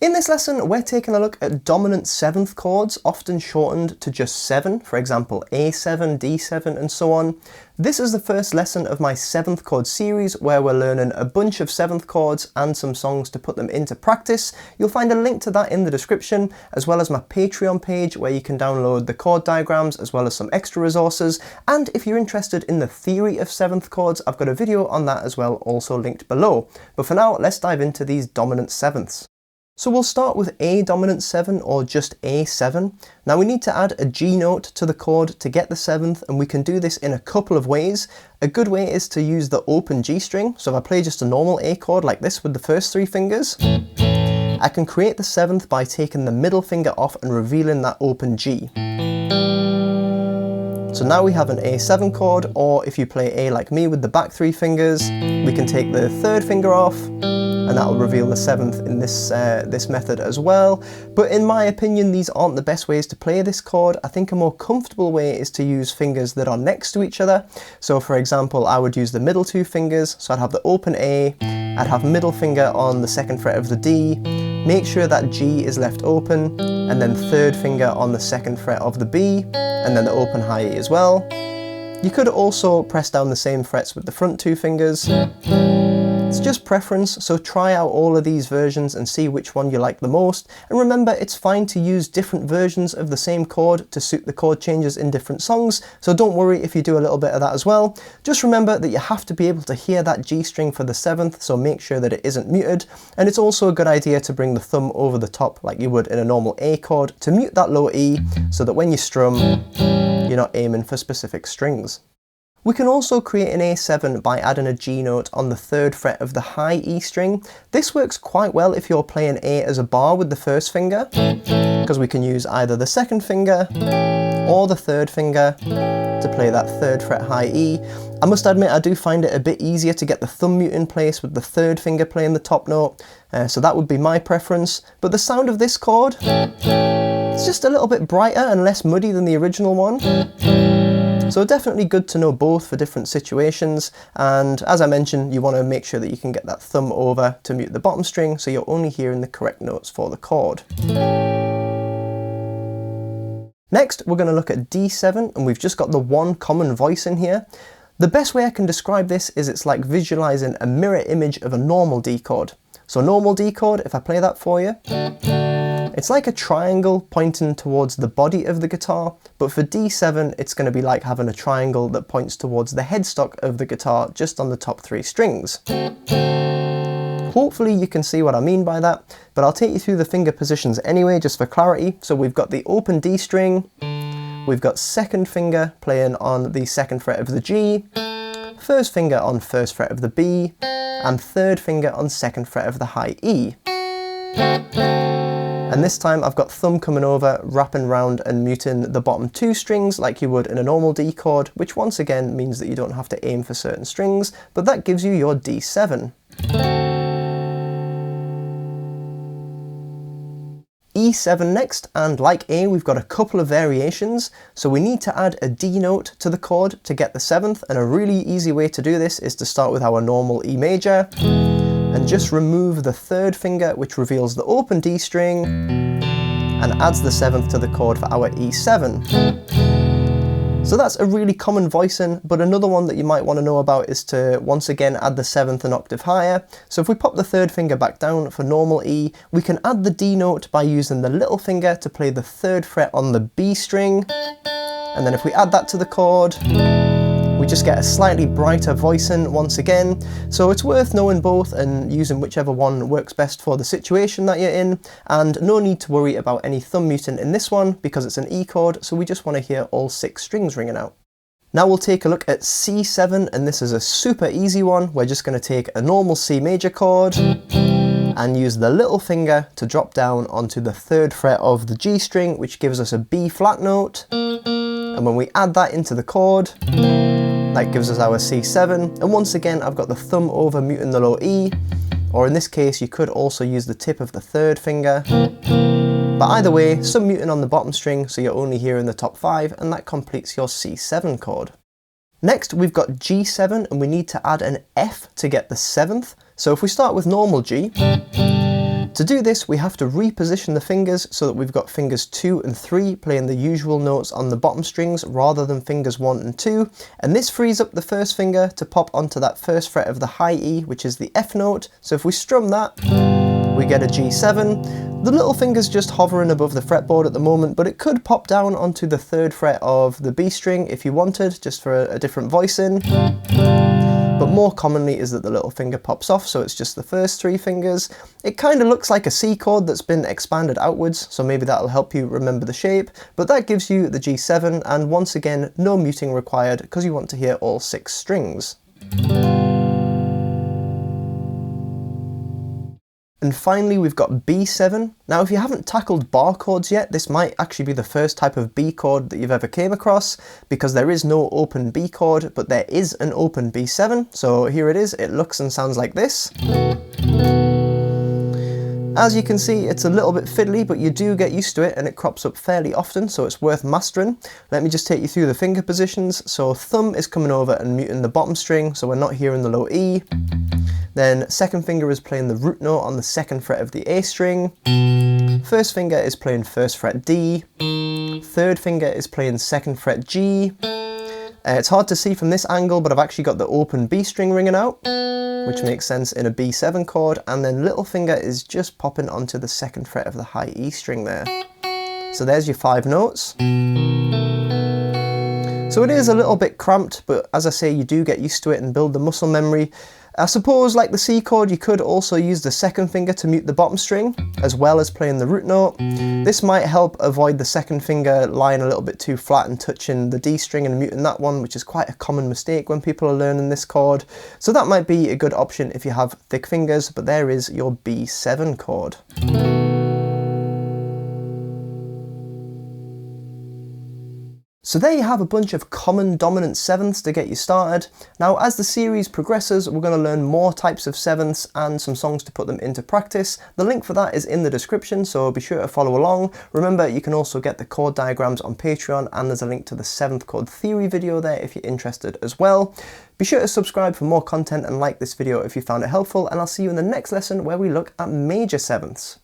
In this lesson, we're taking a look at dominant 7th chords, often shortened to just 7, for example A7, D7 and so on. This is the first lesson of my 7th chord series where we're learning a bunch of 7th chords and some songs to put them into practice. You'll find a link to that in the description, as well as my Patreon page where you can download the chord diagrams as well as some extra resources. And if you're interested in the theory of 7th chords, I've got a video on that as well, also linked below. But for now, let's dive into these dominant 7ths. So we'll start with A dominant 7 or just A7. Now we need to add a G note to the chord to get the 7th, and we can do this in a couple of ways. A good way is to use the open G string. So if I play just a normal A chord like this with the first 3 fingers, I can create the 7th by taking the middle finger off and revealing that open G. So now we have an A7 chord, or if you play A like me with the back 3 fingers, we can take the 3rd finger off, and that'll reveal the 7th in this method as well. But in my opinion, these aren't the best ways to play this chord. I think a more comfortable way is to use fingers that are next to each other. So for example, I would use the middle 2 fingers. So I'd have the open A, I'd have middle finger on the 2nd fret of the D, make sure that G is left open, and then 3rd finger on the 2nd fret of the B, and then the open high E as well. You could also press down the same frets with the front 2 fingers. It's just preference, so try out all of these versions and see which one you like the most. And remember, it's fine to use different versions of the same chord to suit the chord changes in different songs, so don't worry if you do a little bit of that as well. Just remember that you have to be able to hear that G string for the 7th, so make sure that it isn't muted. And it's also a good idea to bring the thumb over the top like you would in a normal A chord to mute that low E, so that when you strum, you're not aiming for specific strings. We can also create an A7 by adding a G note on the 3rd fret of the high E string. This works quite well if you're playing A as a bar with the 1st finger, because we can use either the 2nd finger or the 3rd finger to play that 3rd fret high E. I must admit, I do find it a bit easier to get the thumb mute in place with the 3rd finger playing the top note, so that would be my preference. But the sound of this chord, it's just a little bit brighter and less muddy than the original one. So definitely good to know both for different situations, and as I mentioned, you want to make sure that you can get that thumb over to mute the bottom string so you're only hearing the correct notes for the chord. Next, we're going to look at D7, and we've just got the one common voice in here. The best way I can describe this is it's like visualizing a mirror image of a normal D chord. So normal D chord, if I play that for you, it's like a triangle pointing towards the body of the guitar, but for D7 it's going to be like having a triangle that points towards the headstock of the guitar just on the top 3 strings. Hopefully you can see what I mean by that, but I'll take you through the finger positions anyway just for clarity. So we've got the open D string, we've got 2nd finger playing on the 2nd fret of the G, 1st finger on 1st fret of the B, and 3rd finger on 2nd fret of the high E. And this time I've got thumb coming over, wrapping round and muting the bottom 2 strings like you would in a normal D chord, which once again means that you don't have to aim for certain strings, but that gives you your D7. E7 next, and like A, we've got a couple of variations. So we need to add a D note to the chord to get the 7th, and a really easy way to do this is to start with our normal E major, and just remove the 3rd finger, which reveals the open D string, and adds the 7th to the chord for our E7. So that's a really common voicing, but another one that you might want to know about is to once again add the 7th an octave higher. So if we pop the 3rd finger back down for normal E, we can add the D note by using the little finger to play the 3rd fret on the B string, and then if we add that to the chord, we just get a slightly brighter voicing once again. So it's worth knowing both and using whichever one works best for the situation that you're in, and no need to worry about any thumb muting in this one because it's an E chord, so we just want to hear all 6 strings ringing out. Now we'll take a look at C7, and this is a super easy one. We're just going to take a normal C major chord and use the little finger to drop down onto the 3rd fret of the G string, which gives us a B flat note, and when we add that into the chord, that gives us our C7, and once again I've got the thumb over muting the low E, or in this case you could also use the tip of the 3rd finger. But either way, some muting on the bottom string so you're only hearing the top 5, and that completes your C7 chord. Next we've got G7, and we need to add an F to get the 7th. So if we start with normal G, To do this, we have to reposition the fingers so that we've got fingers 2 and 3 playing the usual notes on the bottom strings rather than fingers 1 and 2, and this frees up the first finger to pop onto that first fret of the high E, which is the F note. So if we strum that, we get a G7. The little finger's just hovering above the fretboard at the moment, but it could pop down onto the 3rd fret of the B string if you wanted, just for a different voicing. But more commonly is that the little finger pops off, so it's just the first 3 fingers. It kind of looks like a C chord that's been expanded outwards, so maybe that'll help you remember the shape, but that gives you the G7, and once again, no muting required because you want to hear all 6 strings. And finally, we've got B7. Now, if you haven't tackled bar chords yet, this might actually be the first type of B chord that you've ever came across, because there is no open B chord, but there is an open B7. So here it is. It looks and sounds like this. As you can see, it's a little bit fiddly, but you do get used to it, and it crops up fairly often, so it's worth mastering. Let me just take you through the finger positions. So thumb is coming over and muting the bottom string, so we're not hearing the low E. Then second finger is playing the root note on the 2nd fret of the A string. First finger is playing 1st fret D. Third finger is playing 2nd fret G. It's hard to see from this angle, but I've actually got the open B string ringing out, which makes sense in a B7 chord. And then little finger is just popping onto the 2nd fret of the high E string there. So there's your 5 notes. So it is a little bit cramped, but as I say, you do get used to it and build the muscle memory. I suppose, like the C chord, you could also use the 2nd finger to mute the bottom string, as well as playing the root note. This might help avoid the 2nd finger lying a little bit too flat and touching the D string and muting that one, which is quite a common mistake when people are learning this chord. So that might be a good option if you have thick fingers, but there is your B7 chord. So there you have a bunch of common dominant 7ths to get you started. Now, as the series progresses, we're going to learn more types of 7ths and some songs to put them into practice. The link for that is in the description, so be sure to follow along. Remember, you can also get the chord diagrams on Patreon, and there's a link to the 7th chord theory video there if you're interested as well. Be sure to subscribe for more content and like this video if you found it helpful, and I'll see you in the next lesson where we look at major 7ths.